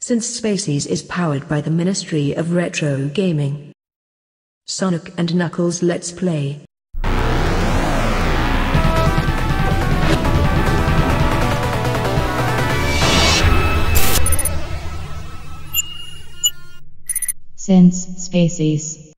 since Spacies is powered by the Ministry of Retro Gaming. Sonic and Knuckles Let's Play. Since Spacies.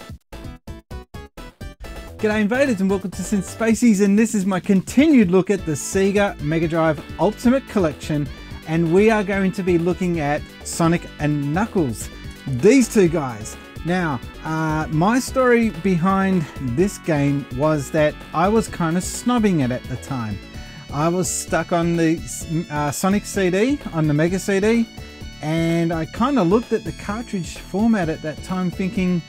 G'day invaders and welcome to Since Spacies, and this is my continued look at the Sega Mega Drive Ultimate Collection, and we are going to be looking at Sonic and Knuckles, these two guys. Now, my story behind this game was that I was kind of snobbing it at the time. I was stuck on the Sonic CD, on the Mega CD, and I kind of looked at the cartridge format at that time thinking,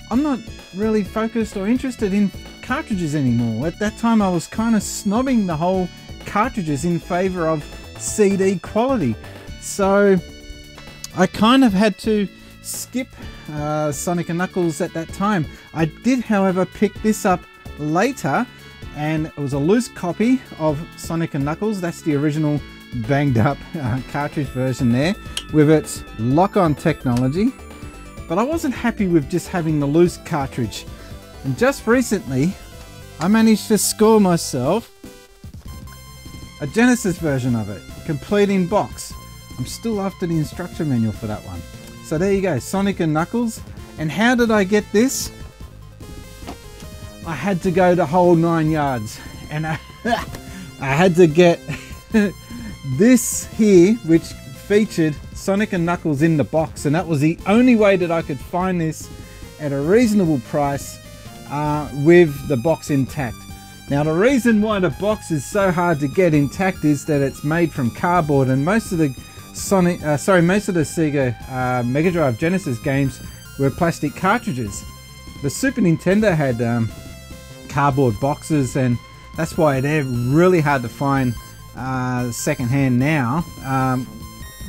I'm not really focused or interested in cartridges anymore. At that time I was kind of snobbing the whole cartridges in favor of CD quality. So I kind of had to skip Sonic and Knuckles at that time. I did, however, pick this up later, and it was a loose copy of Sonic and Knuckles. That's the original banged up cartridge version there with its lock-on technology. But I wasn't happy with just having the loose cartridge, and just recently I managed to score myself a Genesis version of it, complete in box. I'm still after the instruction manual for that one. So there you go, Sonic and Knuckles. And how did I get this? I had to go the whole 9 yards, and I had to get this here, which featured Sonic and Knuckles in the box, and that was the only way that I could find this at a reasonable price with the box intact. Now, the reason why the box is so hard to get intact is that it's made from cardboard, and most of the Sega Mega Drive Genesis games were plastic cartridges. The Super Nintendo had cardboard boxes, and that's why they're really hard to find secondhand now,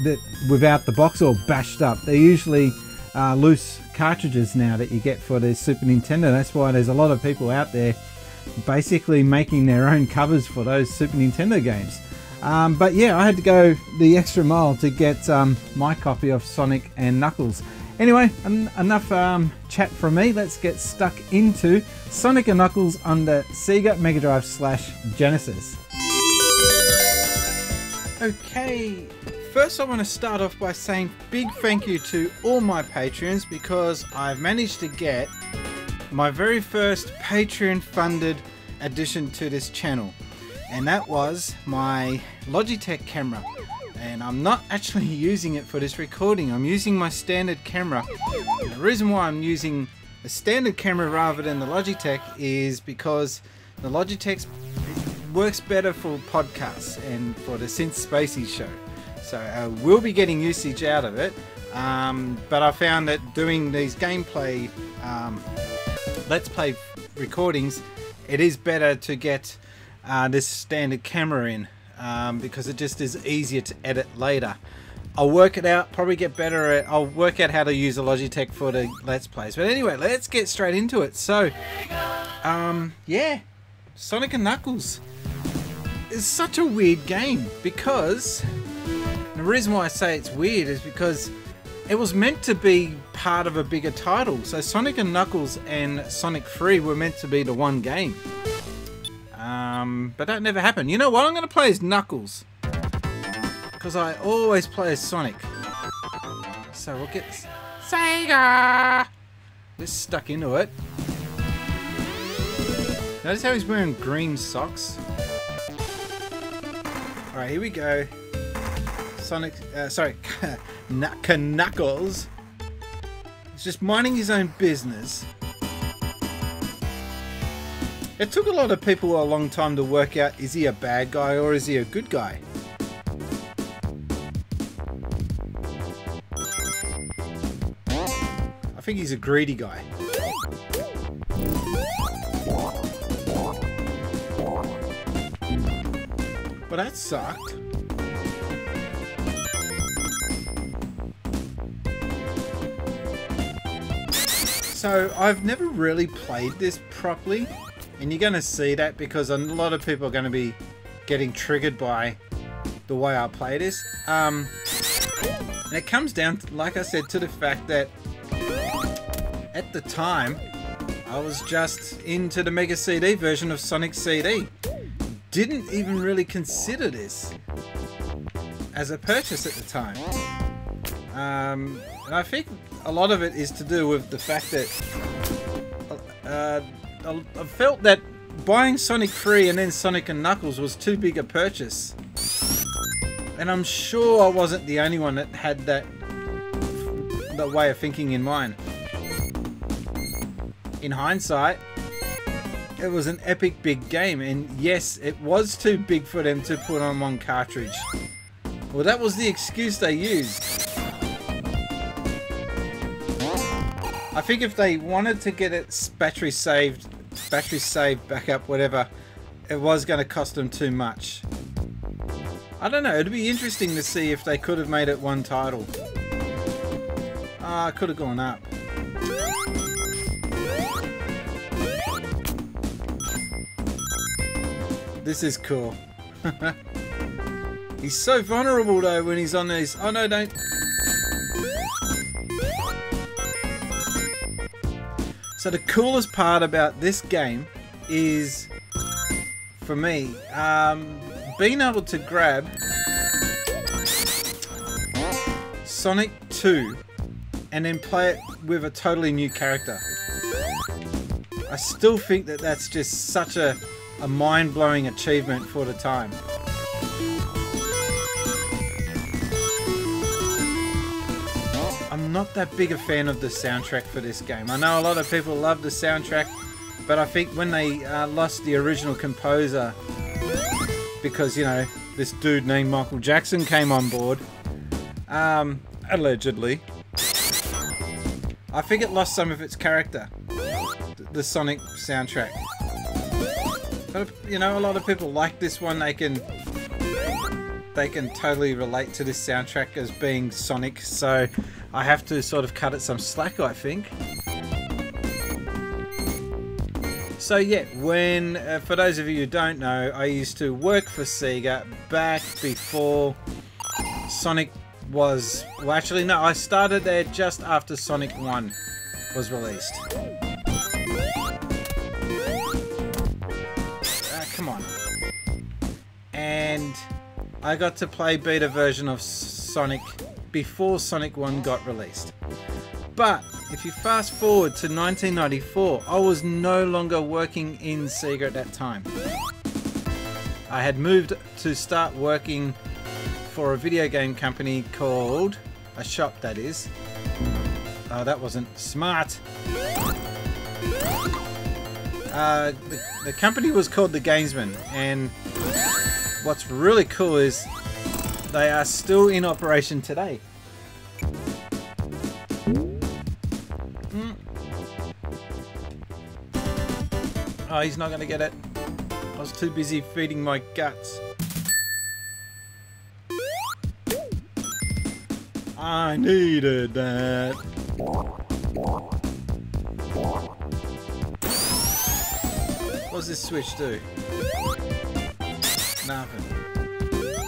that without the box all bashed up. They're usually loose cartridges now that you get for the Super Nintendo. That's why there's a lot of people out there basically making their own covers for those Super Nintendo games. But yeah, I had to go the extra mile to get my copy of Sonic and Knuckles. Anyway, enough chat from me. Let's get stuck into Sonic and Knuckles on the Sega Mega Drive / Genesis. Okay, first I want to start off by saying big thank you to all my Patreons, because I've managed to get my very first Patreon funded addition to this channel, and that was my Logitech camera. And I'm not actually using it for this recording, I'm using my standard camera. And the reason why I'm using a standard camera rather than the Logitech is because the Logitech works better for podcasts and for the Synth Spacies show. So I will be getting usage out of it, but I found that doing these gameplay Let's Play recordings, it is better to get this standard camera in, because it just is easier to edit later. I'll work it out, probably get better at, I'll work out how to use a Logitech for the Let's Plays. But anyway, let's get straight into it. So, yeah, Sonic and Knuckles is such a weird game, because the reason why I say it's weird is because it was meant to be part of a bigger title. So Sonic and Knuckles and Sonic 3 were meant to be the one game. But that never happened. You know what? I'm going to play as Knuckles, because I always play as Sonic. So we'll get Sega. Just stuck into it. Notice how he's wearing green socks? Alright, here we go. Sonic, Knuckles. He's just minding his own business. It took a lot of people a long time to work out, is he a bad guy or is he a good guy? I think he's a greedy guy. But that sucked. So I've never really played this properly, and you're going to see that because a lot of people are going to be getting triggered by the way I play this. And it comes down, like I said, to the fact that at the time, I was just into the Mega CD version of Sonic CD. Didn't even really consider this as a purchase at the time. And I think a lot of it is to do with the fact that I felt that buying Sonic 3 and then Sonic and Knuckles was too big a purchase. And I'm sure I wasn't the only one that had that way of thinking in mind. In hindsight, it was an epic big game, and yes, it was too big for them to put on one cartridge. Well, that was the excuse they used. I think if they wanted to get it battery saved, backup, whatever, it was going to cost them too much. I don't know, it'd be interesting to see if they could have made it one title. Could have gone up. This is cool. He's so vulnerable though when he's on these. Oh no, don't. So the coolest part about this game is, for me, being able to grab Sonic 2 and then play it with a totally new character. I still think that that's just such a mind-blowing achievement for the time. I'm not that big a fan of the soundtrack for this game. I know a lot of people love the soundtrack, but I think when they lost the original composer, because, you know, this dude named Michael Jackson came on board, allegedly, I think it lost some of its character, the Sonic soundtrack. But, you know, a lot of people like this one. They can totally relate to this soundtrack as being Sonic, so I have to sort of cut it some slack, I think. So yeah, when for those of you who don't know, I used to work for Sega back before Sonic was... Well, actually no, I started there just after Sonic 1 was released. Come on. And I got to play beta version of Sonic before Sonic 1 got released. But if you fast forward to 1994, I was no longer working in Sega at that time. I had moved to start working for a video game company called... a shop, that is. Oh, that wasn't smart. The company was called The Gamesman, and what's really cool is they are still in operation today. Oh, he's not going to get it. I was too busy feeding my guts. I needed that. What does this switch do? Nothing.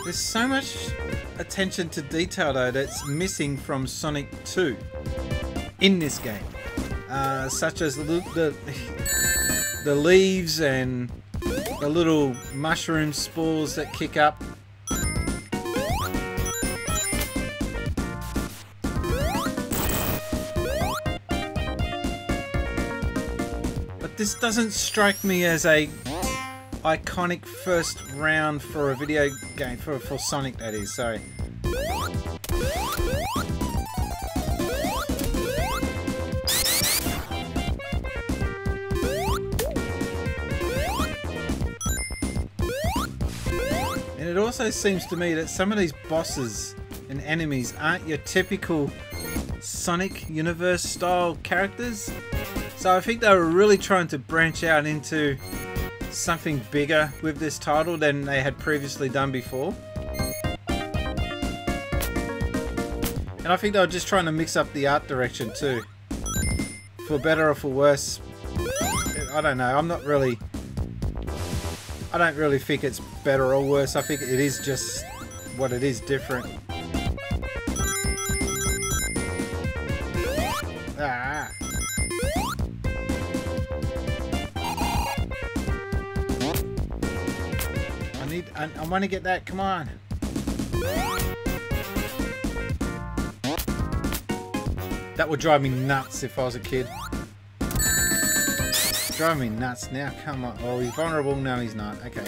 There's so much attention to detail though that's missing from Sonic 2 in this game. Such as the leaves and the little mushroom spores that kick up. But this doesn't strike me as a iconic first round for a video game, for Sonic that is, sorry. And it also seems to me that some of these bosses and enemies aren't your typical Sonic Universe style characters. So I think they were really trying to branch out into something bigger with this title than they had previously done before. And I think they were just trying to mix up the art direction too. For better or for worse. I don't know, I don't really think it's better or worse. I think it is just what it is, different. Ah. I want to get that. Come on. That would drive me nuts if I was a kid. Drive me nuts now. Come on. Oh, he's vulnerable. No, he's not. Okay.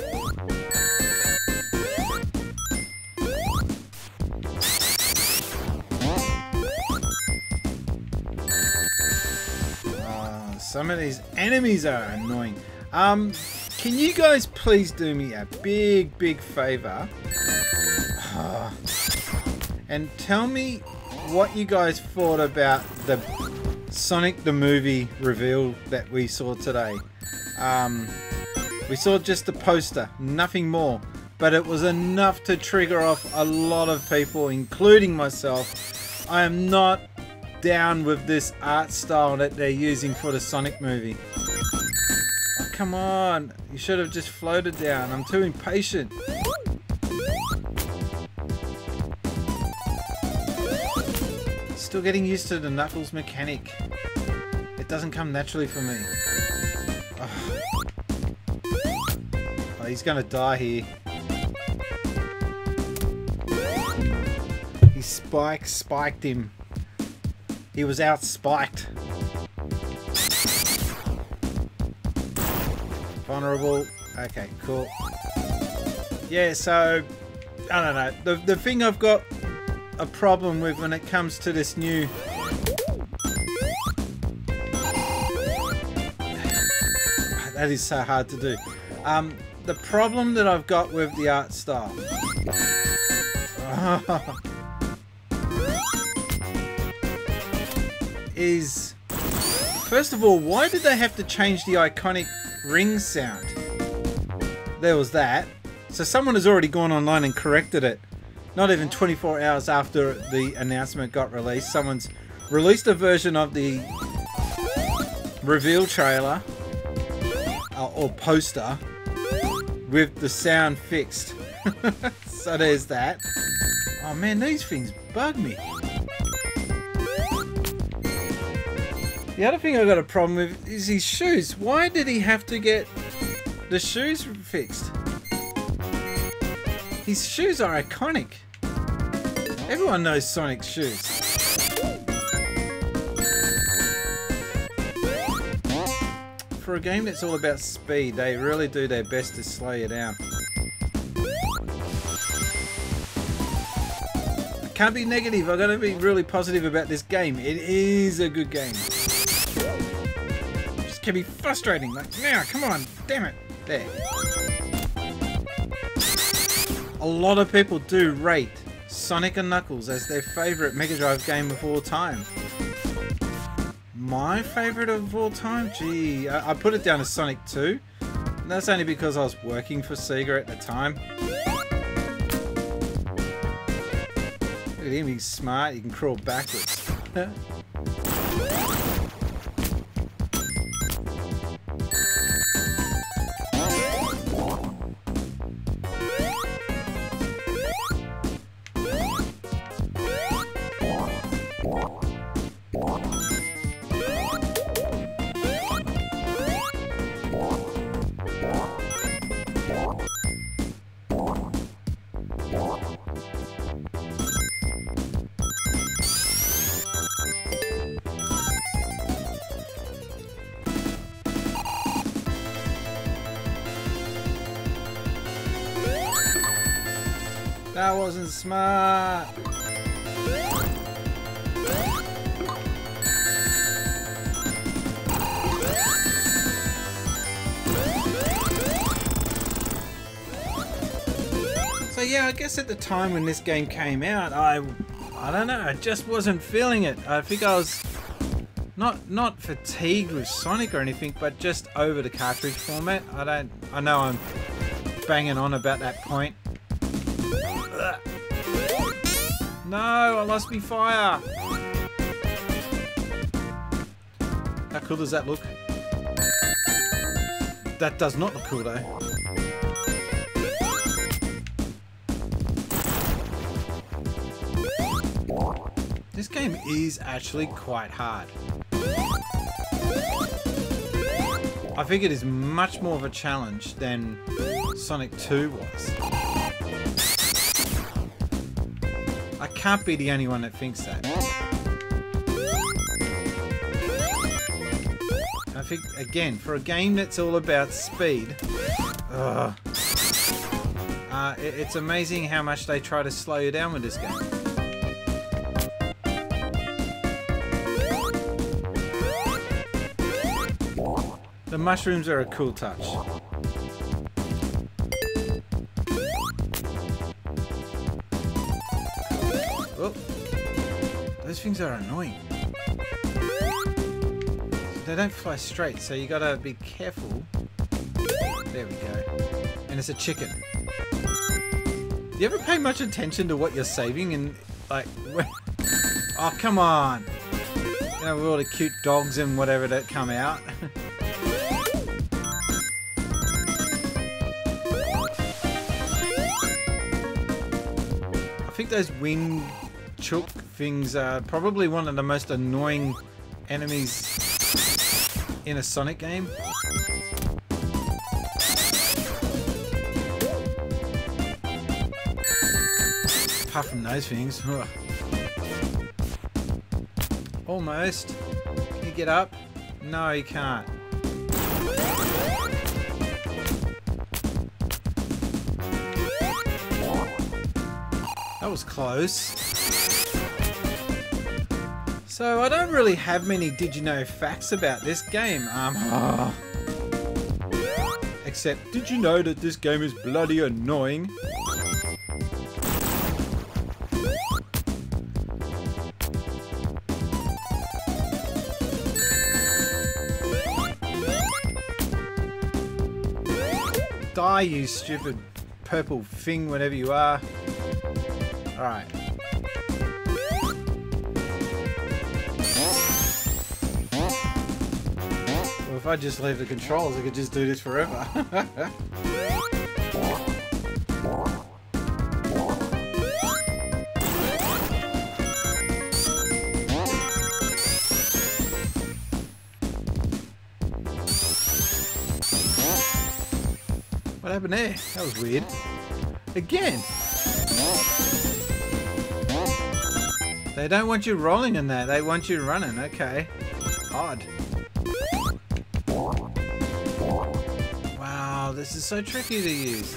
Some of these enemies are annoying. Can you guys please do me a big favor? And tell me what you guys thought about the Sonic the Movie reveal that we saw today. We saw just the poster, nothing more. But it was enough to trigger off a lot of people, including myself. I am not down with this art style that they're using for the Sonic movie. Oh, come on, you should have just floated down. I'm too impatient. Still getting used to the Knuckles mechanic. It doesn't come naturally for me. Oh, he's gonna die here. He spiked him. He was out spiked. Vulnerable. Okay, cool. Yeah, so I don't know. The thing I've got a problem with when it comes to this new that is so hard to do. The problem that I've got with the art style is, first of all, why did they have to change the iconic ring sound? There was that. So someone has already gone online and corrected it. Not even 24 hours after the announcement got released, someone's released a version of the reveal trailer or poster with the sound fixed. So there's that. Oh man, these things bug me. The other thing I got a problem with is his shoes. Why did he have to get the shoes fixed? His shoes are iconic. Everyone knows Sonic's shoes. For a game that's all about speed, they really do their best to slow you down. I can't be negative, I've got to be really positive about this game. It is a good game. It just can be frustrating. Like, now, come on, damn it. There. A lot of people do rate Sonic and Knuckles as their favourite Mega Drive game of all time. My favourite of all time? Gee, I put it down as Sonic 2. And that's only because I was working for Sega at the time. Look at him, he's smart, he can crawl backwards. That wasn't smart. So yeah, I guess at the time when this game came out, I don't know, I just wasn't feeling it. I think I was not fatigued with Sonic or anything, but just over the cartridge format. I know I'm banging on about that point. No, I lost me fire. How cool does that look? That does not look cool though. This game is actually quite hard. I think it is much more of a challenge than Sonic 2 was. I can't be the only one that thinks that. I think, again, for a game that's all about speed, it's amazing how much they try to slow you down with this game. The mushrooms are a cool touch. Oh, those things are annoying. They don't fly straight, so you gotta be careful. There we go. And it's a chicken. Do you ever pay much attention to what you're saving and like... Oh, come on! You know, with all the cute dogs and whatever that come out. I think those wind chook things are probably one of the most annoying enemies in a Sonic game. Apart from those things. Ugh. Almost. Can you get up? No, you can't. That was close. So I don't really have many did you know facts about this game. Except, did you know that this game is bloody annoying? Die, you stupid purple thing, whatever you are. Alright. Well, if I just leave the controls, I could just do this forever. What happened there? That was weird. Again! They don't want you rolling in there, they want you running. Okay. Odd. Wow, this is so tricky to use.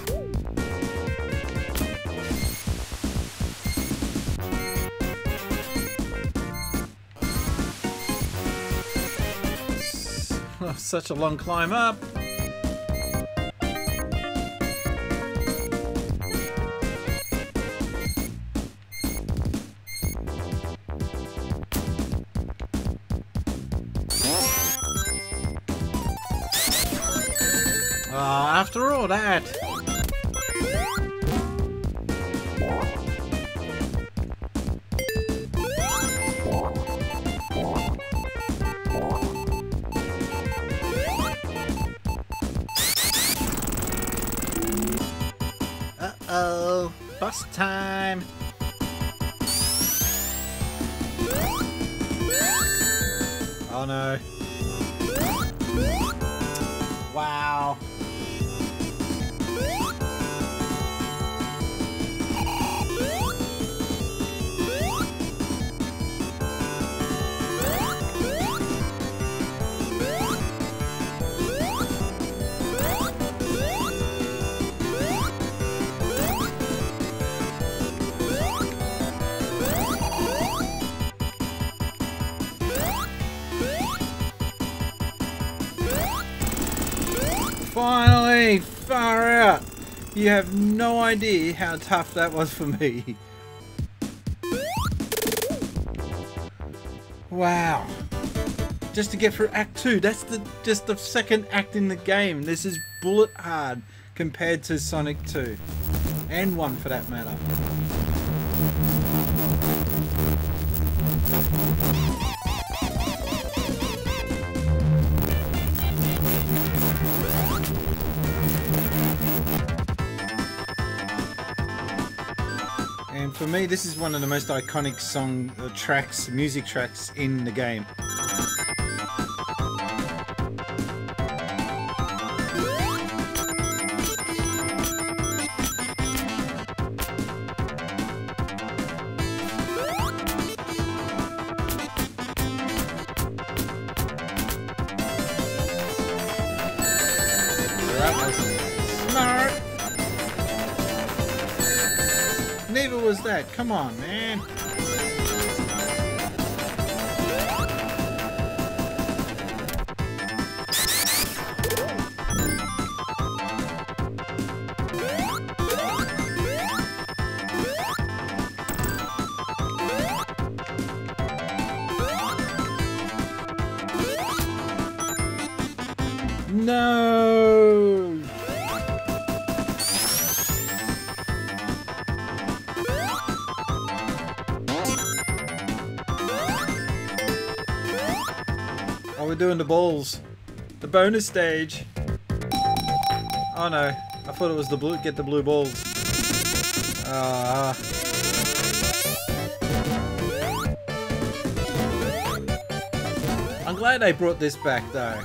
Such a long climb up. After all that. Uh-oh, bus time. Oh no. Wow. Finally! Far out! You have no idea how tough that was for me. Wow. Just to get through Act 2, that's just the second act in the game. This is bullet hard compared to Sonic 2. And 1 for that matter. For me, this is one of the most iconic music tracks in the game. That was smart. Neither was that. Come on, man. No! Oh, we're doing the balls. The bonus stage. Oh no, I thought it was the blue, get the blue balls. I'm glad they brought this back though.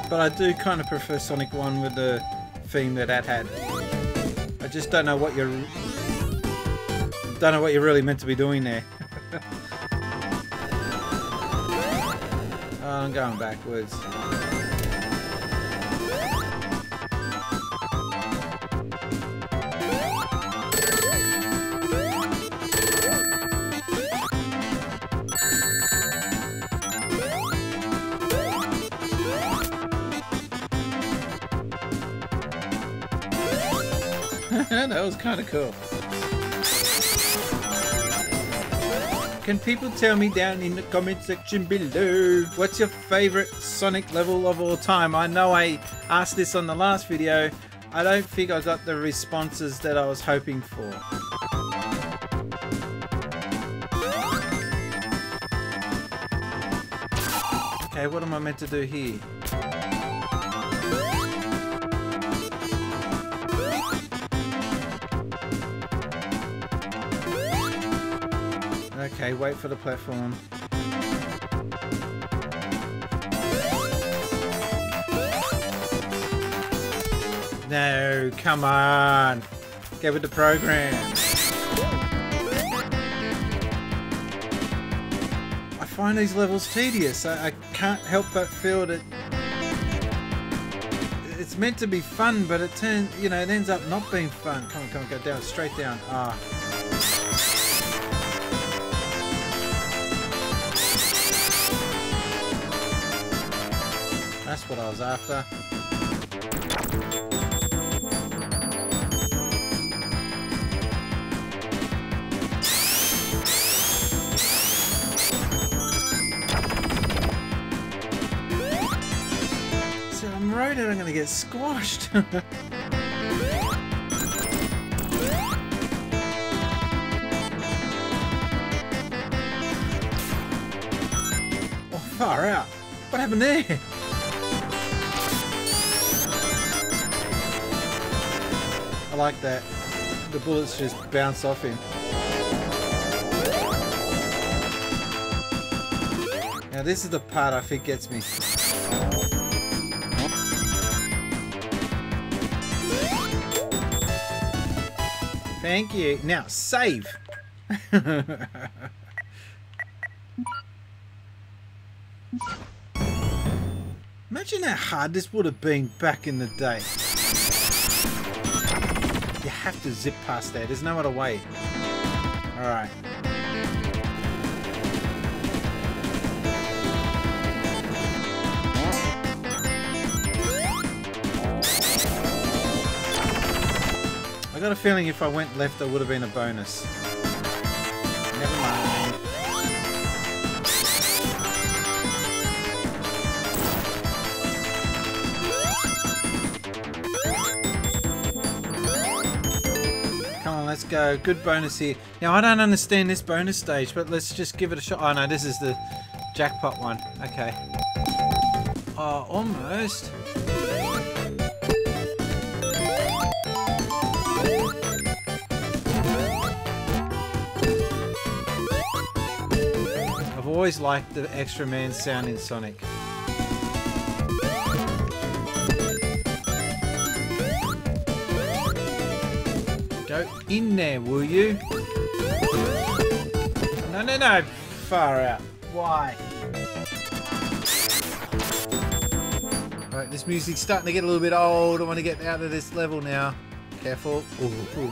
But I do kind of prefer Sonic 1 with the theme that had. I just don't know what you're really meant to be doing there. Oh, I'm going backwards. That was kind of cool. Can people tell me down in the comment section below what's your favorite Sonic level of all time? I know I asked this on the last video. I don't think I got the responses that I was hoping for. Okay, what am I meant to do here? Okay, wait for the platform. No, come on. Get with the program. I find these levels tedious. I can't help but feel that it's meant to be fun, but it ends up not being fun. Come on, go down, straight down. Ah. That's what I was after. So I'm worried that I'm going to get squashed. Oh, far out. What happened there? I like that. The bullets just bounce off him. Now this is the part I think gets me. Thank you. Now save. Imagine how hard this would have been back in the day. You have to zip past there. There's no other way. Alright. I got a feeling if I went left, there would have been a bonus. Never mind. Let's go. Good bonus here. Now, I don't understand this bonus stage, but let's just give it a shot. Oh, no, this is the jackpot one. Okay. Oh, almost. always liked the extra man sound in Sonic. Go in there, will you? No, no, no. Far out. Why? Alright, this music's starting to get a little bit old. I want to get out of this level now. Careful. Ooh, ooh.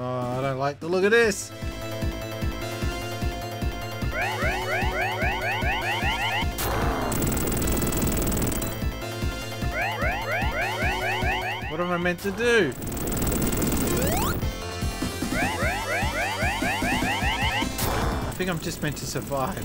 Oh, I don't like the look of this. What am I meant to do? I think I'm just meant to survive.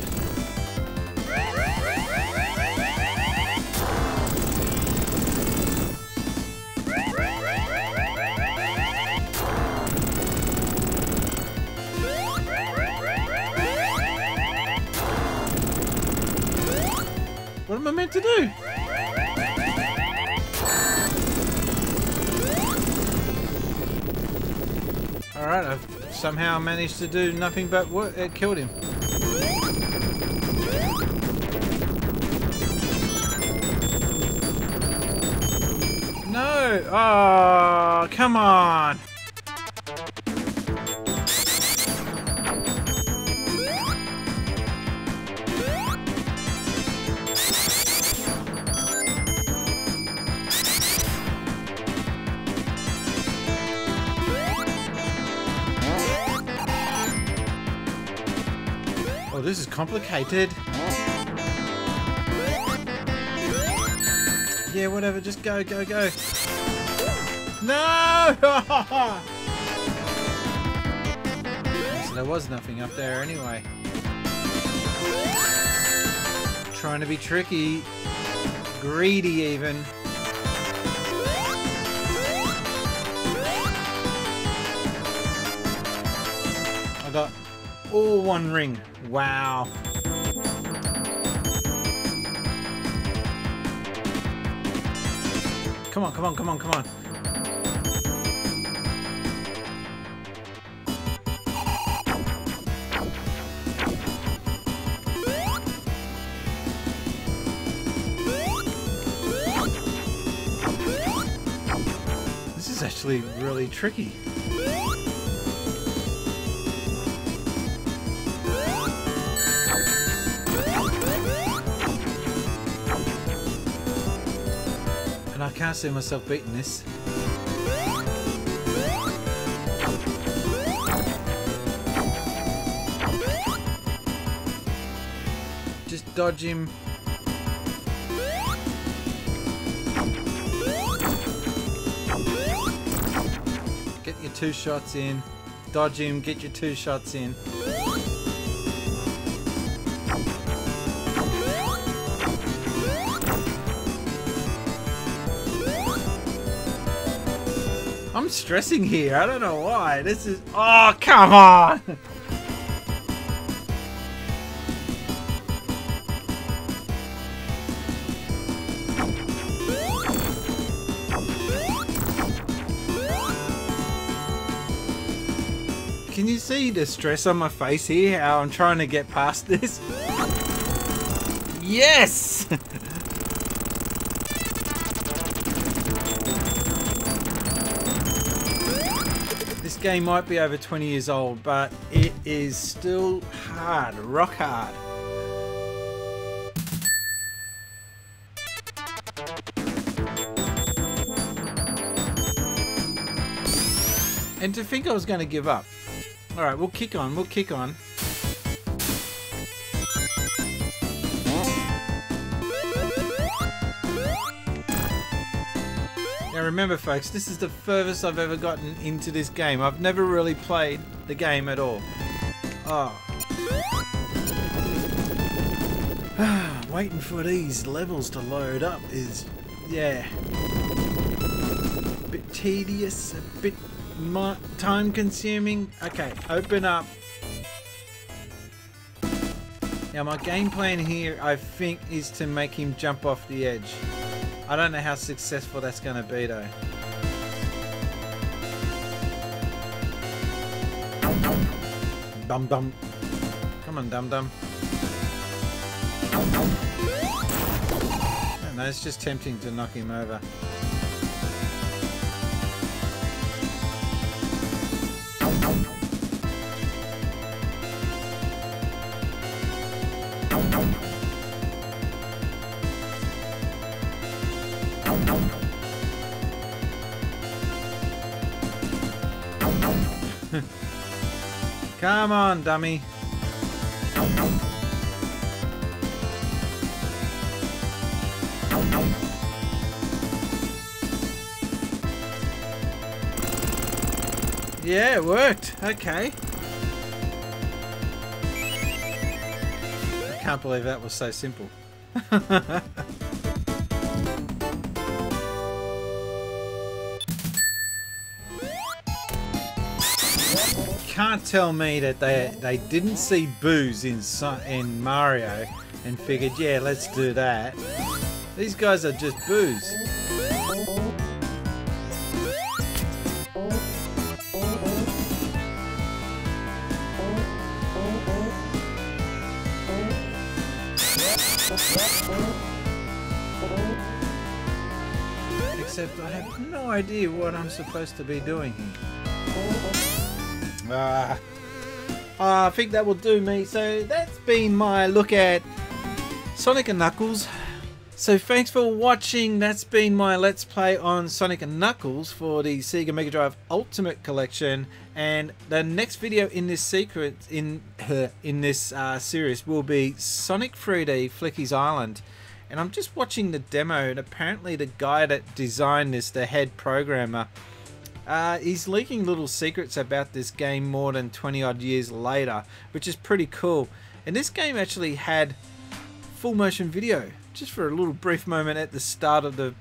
What am I meant to do? Alright, I've somehow managed to do nothing but what it killed him. No! Oh, come on! Oh, this is complicated. Yeah, whatever, just go, go, go. No! So there was nothing up there anyway. Trying to be tricky. Greedy even. I got all one ring. Wow. Come on, come on, come on, come on. This is actually really tricky. And I can't see myself beating this. Just dodge him. Get your 2 shots in. Dodge him, get your 2 shots in. I'm stressing here. I don't know why. This is... Oh, come on! Can you see the stress on my face here? How I'm trying to get past this? Yes! This game might be over 20 years old, but it is still hard, rock hard. And to think I was going to give up. Alright, we'll kick on, we'll kick on. Now remember folks, this is the furthest I've ever gotten into this game. I've never really played the game at all. Oh. Waiting for these levels to load up is, yeah, a bit tedious, a bit time consuming. Okay, open up. Now my game plan here, I think, is to make him jump off the edge. I don't know how successful that's going to be though. Dum dum. Come on, dum dum. No, it's just tempting to knock him over. Come on, dummy. Yeah, it worked. Okay. I can't believe that was so simple. Can't tell me that they didn't see booze in Mario and figured, yeah, let's do that. These guys are just booze. Except I have no idea what I'm supposed to be doing here. I think that will do me. So that's been my look at Sonic and Knuckles. So thanks for watching. That's been my Let's Play on Sonic and Knuckles for the Sega Mega Drive Ultimate Collection. And the next video in this sequence, in this series, will be Sonic 3D Flicky's Island. And I'm just watching the demo, and apparently the guy that designed this, the head programmer, he's leaking little secrets about this game more than 20 odd years later, which is pretty cool. And this game actually had full motion video just for a little brief moment at the start of the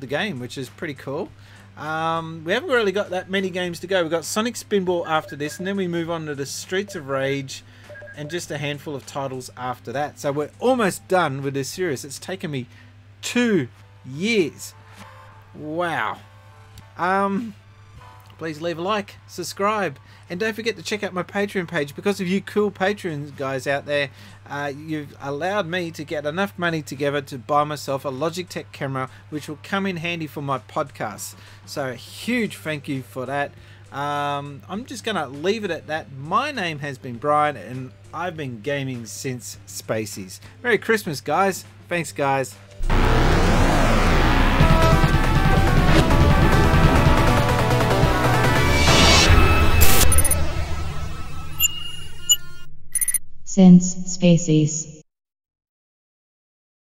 game, which is pretty cool. We haven't really got that many games to go. We've got Sonic Spinball after this, and then we move on to the Streets of Rage and just a handful of titles after that. So we're almost done with this series. It's taken me 2 years. Wow. Please leave a like, subscribe, and don't forget to check out my Patreon page. Because of you cool patrons guys out there, you've allowed me to get enough money together to buy myself a Logitech camera, which will come in handy for my podcasts. So a huge thank you for that. I'm just gonna leave it at that. My name has been Brian, and I've been gaming since Spacies. Merry Christmas, guys. Thanks, guys. Since Spacies.